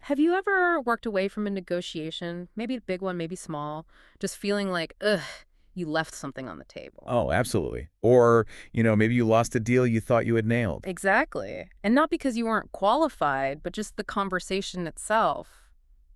Have you ever walked away from a negotiation, maybe a big one, maybe small, just feeling like, ugh, you left something on the table? Oh, absolutely. Or, maybe you lost a deal you thought you had nailed. Exactly. And not because you weren't qualified, but just the conversation itself.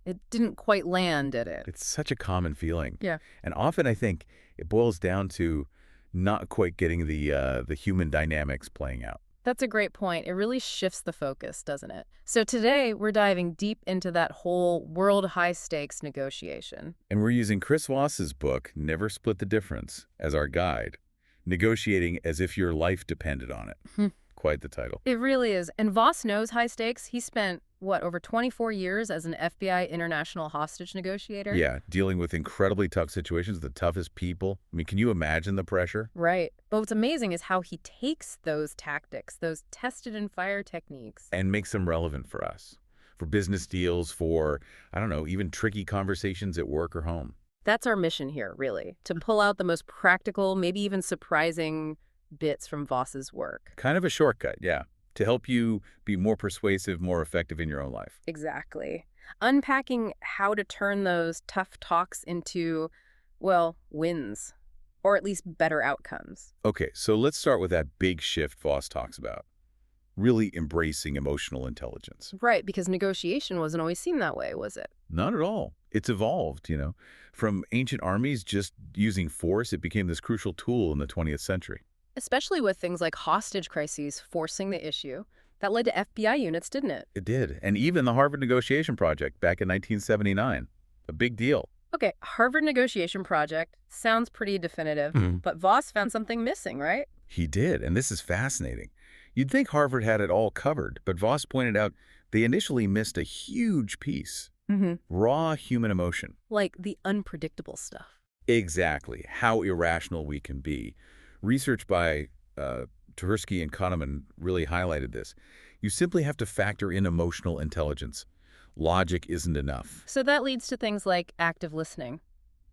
It didn't quite land, did it? It's such a common feeling. Yeah. And often I think it boils down to not quite getting the human dynamics playing out. That's a great point. It really shifts the focus, doesn't it? So today, we're diving deep into that whole world high-stakes negotiation. And we're using Chris Voss's book, Never Split the Difference, as our guide, negotiating as if your life depended on it. Hmm. Quite the title. It really is. And Voss knows high stakes. He spent, over 24 years as an FBI international hostage negotiator? Yeah, dealing with incredibly tough situations, the toughest people. I mean, can you imagine the pressure? Right. But what's amazing is how he takes those tactics, those tested and fire techniques. And makes them relevant for us. For business deals, for, I don't know, even tricky conversations at work or home. That's our mission here, really, to pull out the most practical, maybe even surprising bits from Voss's work. Kind of a shortcut, yeah, to help you be more persuasive, more effective in your own life. Exactly. Unpacking how to turn those tough talks into, wins, or at least better outcomes. Okay, so let's start with that big shift Voss talks about. Really embracing emotional intelligence. Right, because negotiation wasn't always seen that way, was it? Not at all. It's evolved, From ancient armies just using force, it became this crucial tool in the 20th century. Especially with things like hostage crises forcing the issue. That led to FBI units, didn't it? It did. And even the Harvard Negotiation Project back in 1979. A big deal. Okay, Harvard Negotiation Project sounds pretty definitive, but Voss found something missing, right? He did, and this is fascinating. You'd think Harvard had it all covered, but Voss pointed out they initially missed a huge piece. Raw human emotion. Like the unpredictable stuff. Exactly. How irrational we can be. Research by Tversky and Kahneman really highlighted this. You simply have to factor in emotional intelligence. Logic isn't enough. So that leads to things like active listening.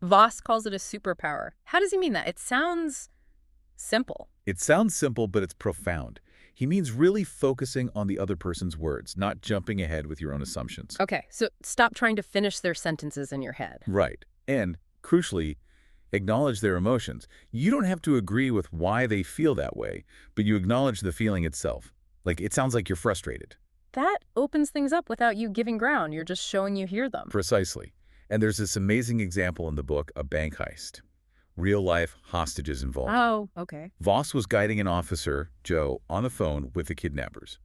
Voss calls it a superpower. How does he mean that? It sounds simple. It sounds simple, but it's profound. He means really focusing on the other person's words, not jumping ahead with your own assumptions. Okay, so stop trying to finish their sentences in your head. Right. And, crucially, acknowledge their emotions. You don't have to agree with why they feel that way, but you acknowledge the feeling itself. Like, it sounds like you're frustrated. That opens things up without you giving ground. You're just showing you hear them. Precisely. And there's this amazing example in the book, a bank heist. Real-life hostages involved. Oh, okay. Voss was guiding an officer, Joe, on the phone with the kidnappers.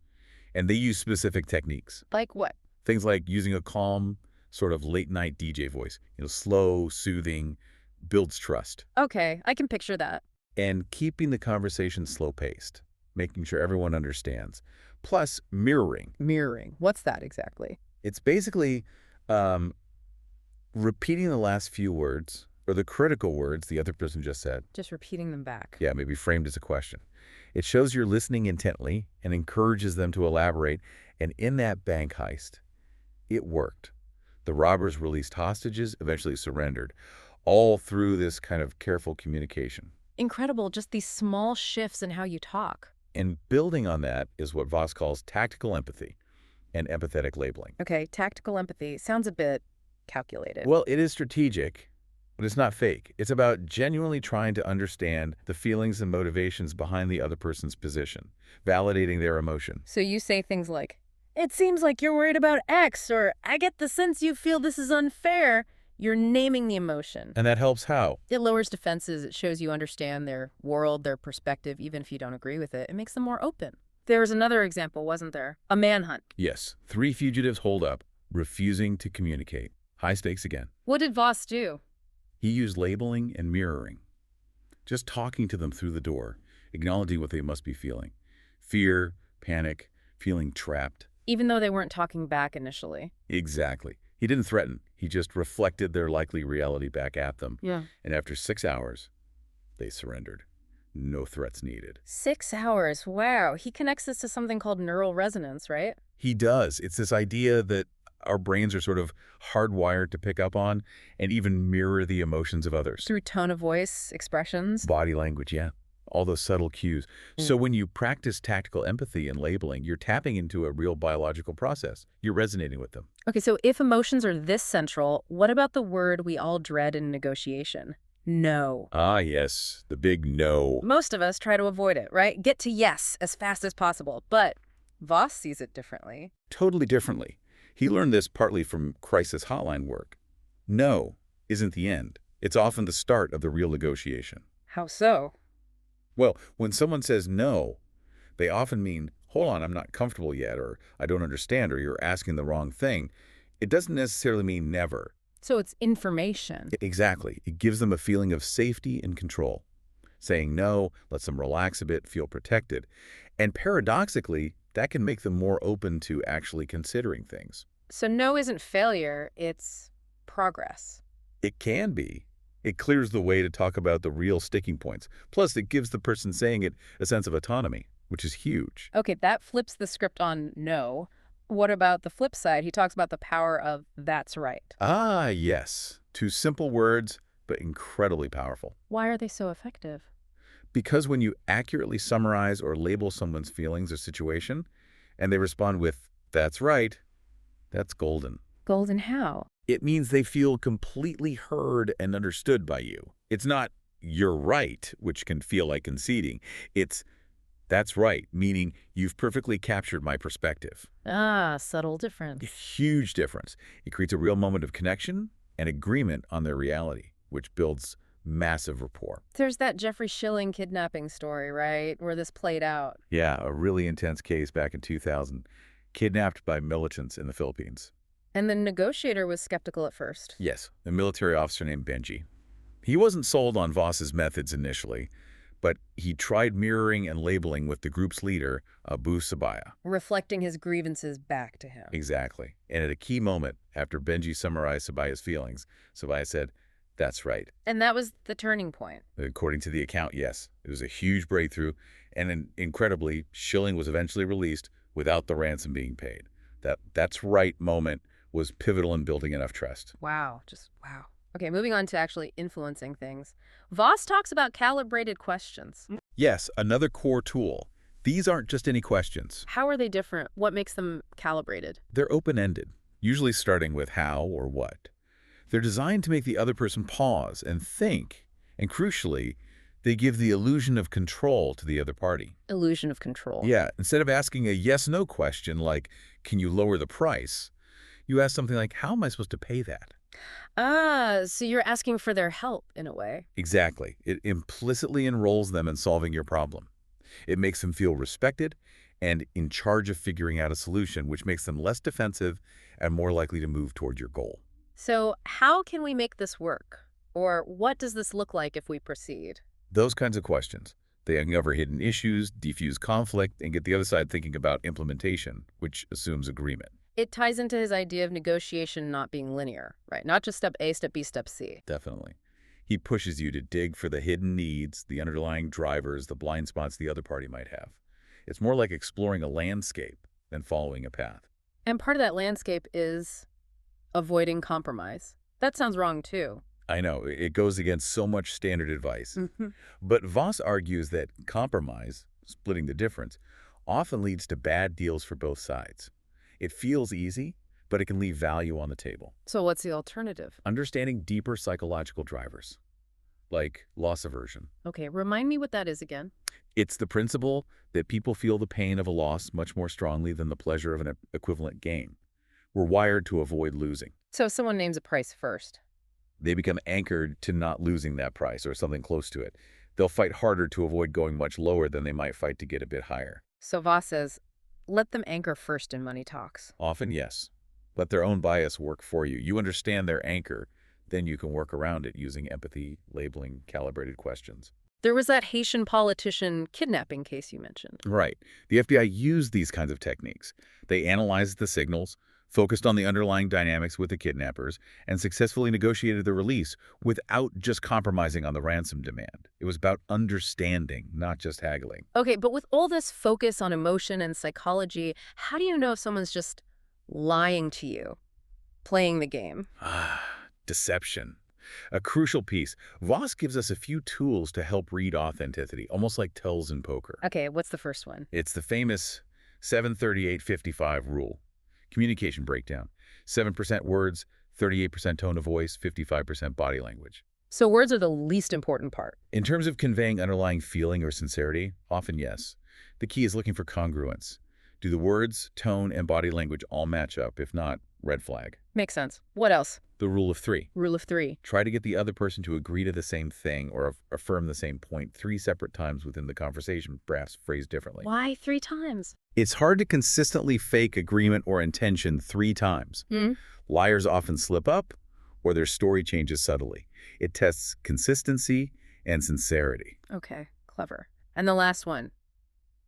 And they used specific techniques. Like what? Things like using a calm, sort of late-night DJ voice. Slow, soothing, builds trust. Okay, I can picture that. And keeping the conversation slow-paced, making sure everyone understands. Plus, mirroring. Mirroring. What's that exactly? It's basically repeating the last few words, or the critical words the other person just said. Just repeating them back. Yeah, maybe framed as a question. It shows you're listening intently and encourages them to elaborate. And in that bank heist, it worked. The robbers released hostages, eventually surrendered, all through this kind of careful communication. Incredible, just these small shifts in how you talk. And building on that is what Voss calls tactical empathy and empathetic labeling. Okay, tactical empathy sounds a bit calculated. Well, it is strategic, but it's not fake. It's about genuinely trying to understand the feelings and motivations behind the other person's position, validating their emotion. So you say things like, "It seems like you're worried about X," or "I get the sense you feel this is unfair." You're naming the emotion. And that helps how? It lowers defenses. It shows you understand their world, their perspective, even if you don't agree with it. It makes them more open. There was another example, wasn't there? A manhunt. Yes. 3 fugitives hold up, refusing to communicate. High stakes again. What did Voss do? He used labeling and mirroring. Just talking to them through the door, acknowledging what they must be feeling. Fear, panic, feeling trapped. Even though they weren't talking back initially. Exactly. He didn't threaten. He just reflected their likely reality back at them. Yeah. And after 6 hours, they surrendered. No threats needed. 6 hours. Wow. He connects this to something called neural resonance, right? He does. It's this idea that our brains are sort of hardwired to pick up on and even mirror the emotions of others. Through tone of voice, expressions. Body language, yeah. all those subtle cues. So when you practice tactical empathy and labeling, you're tapping into a real biological process. You're resonating with them. Okay, so if emotions are this central, what about the word we all dread in negotiation? No. Ah, yes, the big no. Most of us try to avoid it, right? Get to yes as fast as possible. But Voss sees it differently. Totally differently. He learned this partly from crisis hotline work. No isn't the end. It's often the start of the real negotiation. How so? Well, when someone says no, they often mean, hold on, I'm not comfortable yet, or I don't understand, or you're asking the wrong thing. It doesn't necessarily mean never. So it's information. Exactly. It gives them a feeling of safety and control. Saying no lets them relax a bit, feel protected. And paradoxically, that can make them more open to actually considering things. So no isn't failure, it's progress. It can be. It clears the way to talk about the real sticking points. Plus, it gives the person saying it a sense of autonomy, which is huge. Okay, that flips the script on no. What about the flip side? He talks about the power of that's right. Ah, yes. Two simple words, but incredibly powerful. Why are they so effective? Because when you accurately summarize or label someone's feelings or situation, and they respond with, that's right, that's golden. Golden how? It means they feel completely heard and understood by you. It's not, you're right, which can feel like conceding. It's, that's right, meaning you've perfectly captured my perspective. Ah, subtle difference. Huge difference. It creates a real moment of connection and agreement on their reality, which builds massive rapport. There's that Jeffrey Schilling kidnapping story, right, where this played out. Yeah, a really intense case back in 2000, kidnapped by militants in the Philippines. And the negotiator was skeptical at first. Yes, a military officer named Benji. He wasn't sold on Voss's methods initially, but he tried mirroring and labeling with the group's leader, Abu Sabaya. Reflecting his grievances back to him. Exactly. And at a key moment, after Benji summarized Sabaya's feelings, Sabaya said, that's right. And that was the turning point. According to the account, yes. It was a huge breakthrough, and incredibly, Schilling was eventually released without the ransom being paid. That's right moment was pivotal in building enough trust. Wow, just wow. Okay, moving on to actually influencing things. Voss talks about calibrated questions. Yes, another core tool. These aren't just any questions. How are they different? What makes them calibrated? They're open-ended, usually starting with how or what. They're designed to make the other person pause and think, and crucially, they give the illusion of control to the other party. Illusion of control. Yeah, instead of asking a yes-no question like, can you lower the price? You ask something like, how am I supposed to pay that? Ah, so you're asking for their help in a way. Exactly. It implicitly enrolls them in solving your problem. It makes them feel respected and in charge of figuring out a solution, which makes them less defensive and more likely to move toward your goal. So how can we make this work? Or what does this look like if we proceed? Those kinds of questions. They uncover hidden issues, defuse conflict, and get the other side thinking about implementation, which assumes agreement. It ties into his idea of negotiation not being linear, right? Not just step A, step B, step C. Definitely. He pushes you to dig for the hidden needs, the underlying drivers, the blind spots the other party might have. It's more like exploring a landscape than following a path. And part of that landscape is avoiding compromise. That sounds wrong, too. I know, it goes against so much standard advice. Mm-hmm. But Voss argues that compromise, splitting the difference, often leads to bad deals for both sides. It feels easy, but it can leave value on the table. So what's the alternative? Understanding deeper psychological drivers, like loss aversion. Okay, remind me what that is again. It's the principle that people feel the pain of a loss much more strongly than the pleasure of an equivalent gain. We're wired to avoid losing. So if someone names a price first. They become anchored to not losing that price or something close to it. They'll fight harder to avoid going much lower than they might fight to get a bit higher. So Voss says, let them anchor first in money talks. Often, yes. Let their own bias work for you. You understand their anchor, then you can work around it using empathy, labeling, calibrated questions. There was that Haitian politician kidnapping case you mentioned. Right. The FBI used these kinds of techniques. They analyzed the signals, focused on the underlying dynamics with the kidnappers, and successfully negotiated the release without just compromising on the ransom demand. It was about understanding, not just haggling. Okay, but with all this focus on emotion and psychology, how do you know if someone's just lying to you, playing the game? Deception. A crucial piece. Voss gives us a few tools to help read authenticity, almost like tells in poker. Okay, what's the first one? It's the famous 7-38-55 rule. Communication breakdown. 7% words, 38% tone of voice, 55% body language. So words are the least important part. In terms of conveying underlying feeling or sincerity, often yes. The key is looking for congruence. Do the words, tone, and body language all match up? If not, red flag. Makes sense. What else? The rule of 3. Rule of 3. Try to get the other person to agree to the same thing or affirm the same point 3 separate times within the conversation, perhaps phrased differently. Why 3 times? It's hard to consistently fake agreement or intention 3 times. Liars often slip up, or their story changes subtly. It tests consistency and sincerity. Okay, clever. And the last one.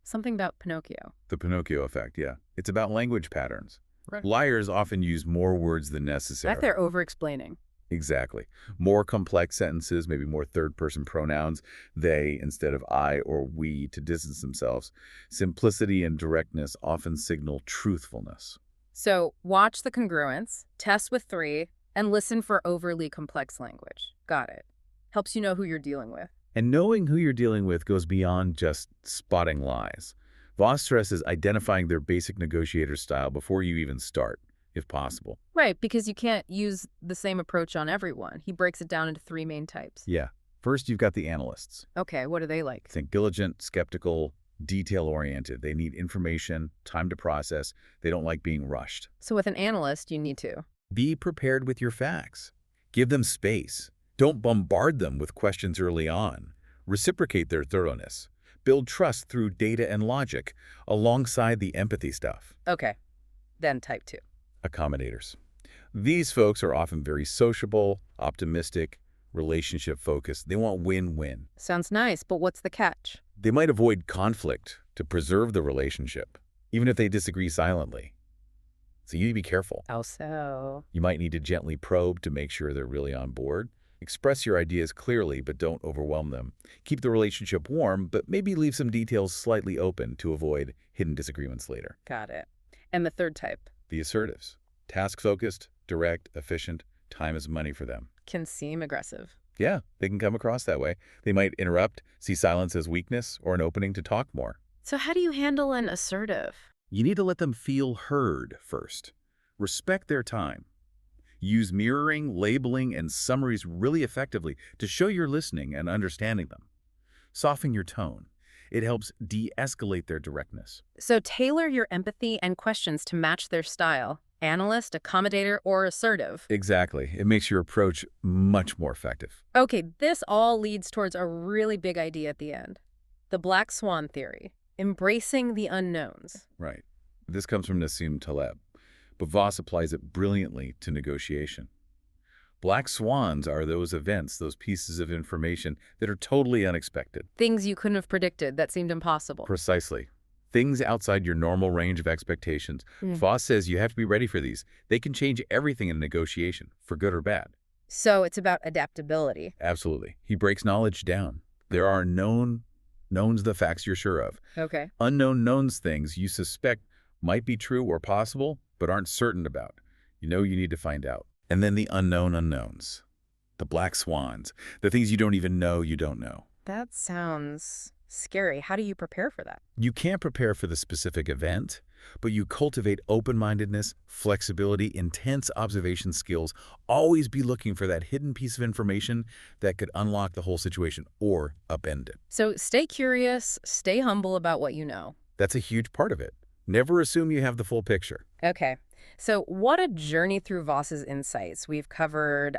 Something about Pinocchio. The Pinocchio effect, yeah. It's about language patterns. Right. Liars often use more words than necessary. Like they're over-explaining. Exactly. More complex sentences, maybe more third-person pronouns, they instead of I or we to distance themselves. Simplicity and directness often signal truthfulness. So watch the congruence, test with 3, and listen for overly complex language. Got it. Helps you know who you're dealing with. And knowing who you're dealing with goes beyond just spotting lies. Voss stresses identifying their basic negotiator style before you even start, if possible. Right, because you can't use the same approach on everyone. He breaks it down into 3 main types. Yeah. First, you've got the analysts. Okay, what are they like? Think diligent, skeptical, detail-oriented. They need information, time to process. They don't like being rushed. So with an analyst, you need to be prepared with your facts. Give them space. Don't bombard them with questions early on. Reciprocate their thoroughness. Build trust through data and logic, alongside the empathy stuff. Okay, then type 2. Accommodators. These folks are often very sociable, optimistic, relationship-focused. They want win-win. Sounds nice, but what's the catch? They might avoid conflict to preserve the relationship, even if they disagree silently. So you need to be careful. How so? You might need to gently probe to make sure they're really on board. Express your ideas clearly, but don't overwhelm them. Keep the relationship warm, but maybe leave some details slightly open to avoid hidden disagreements later. Got it. And the third type? The assertives. Task-focused, direct, efficient. Time is money for them. Can seem aggressive. Yeah, they can come across that way. They might interrupt, see silence as weakness, or an opening to talk more. So how do you handle an assertive? You need to let them feel heard first. Respect their time. Use mirroring, labeling, and summaries really effectively to show you're listening and understanding them. Soften your tone. It helps de-escalate their directness. So tailor your empathy and questions to match their style. Analyst, accommodator, or assertive. Exactly. It makes your approach much more effective. Okay, this all leads towards a really big idea at the end. The black swan theory. Embracing the unknowns. Right. This comes from Nassim Taleb, but Voss applies it brilliantly to negotiation. Black swans are those events, those pieces of information that are totally unexpected. Things you couldn't have predicted that seemed impossible. Precisely. Things outside your normal range of expectations. Voss says you have to be ready for these. They can change everything in negotiation, for good or bad. So it's about adaptability. Absolutely. He breaks knowledge down. There are knowns, the facts you're sure of. Okay. Unknown knowns, things you suspect might be true or possible, but aren't certain about. You know you need to find out. And then the unknown unknowns. The black swans. The things you don't even know you don't know. That sounds scary. How do you prepare for that? You can't prepare for the specific event, but you cultivate open-mindedness, flexibility, intense observation skills. Always be looking for that hidden piece of information that could unlock the whole situation or upend it. So stay curious, stay humble about what you know. That's a huge part of it. Never assume you have the full picture. Okay. So what a journey through Voss's insights. We've covered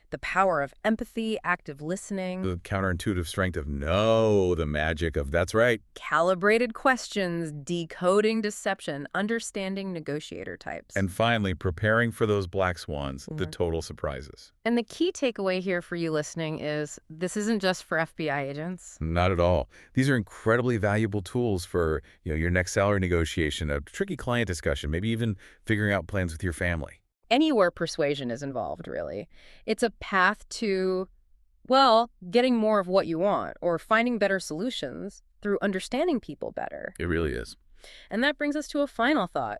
the power of empathy, active listening. The counterintuitive strength of no, the magic of that's right. Calibrated questions, decoding deception, understanding negotiator types. And finally, preparing for those black swans, the total surprises. And the key takeaway here for you listening is this isn't just for FBI agents. Not at all. These are incredibly valuable tools for your next salary negotiation, a tricky client discussion, maybe even figuring out plans with your family. Anywhere persuasion is involved, really. It's a path to, well, getting more of what you want or finding better solutions through understanding people better. It really is. And that brings us to a final thought.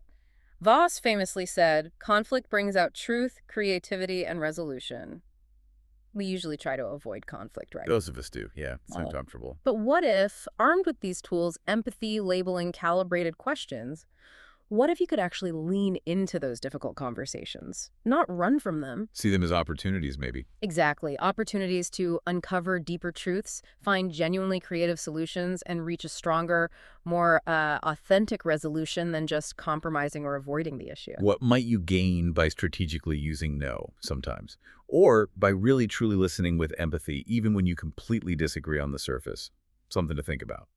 Voss famously said, conflict brings out truth, creativity, and resolution. We usually try to avoid conflict, right? Those of us do, yeah. It's Well, uncomfortable. but what if, armed with these tools, empathy, labeling, calibrated questions, what if you could actually lean into those difficult conversations, not run from them? See them as opportunities, maybe. Exactly. Opportunities to uncover deeper truths, find genuinely creative solutions, and reach a stronger, more authentic resolution than just compromising or avoiding the issue. What might you gain by strategically using no sometimes? Or by really truly listening with empathy, even when you completely disagree on the surface? Something to think about.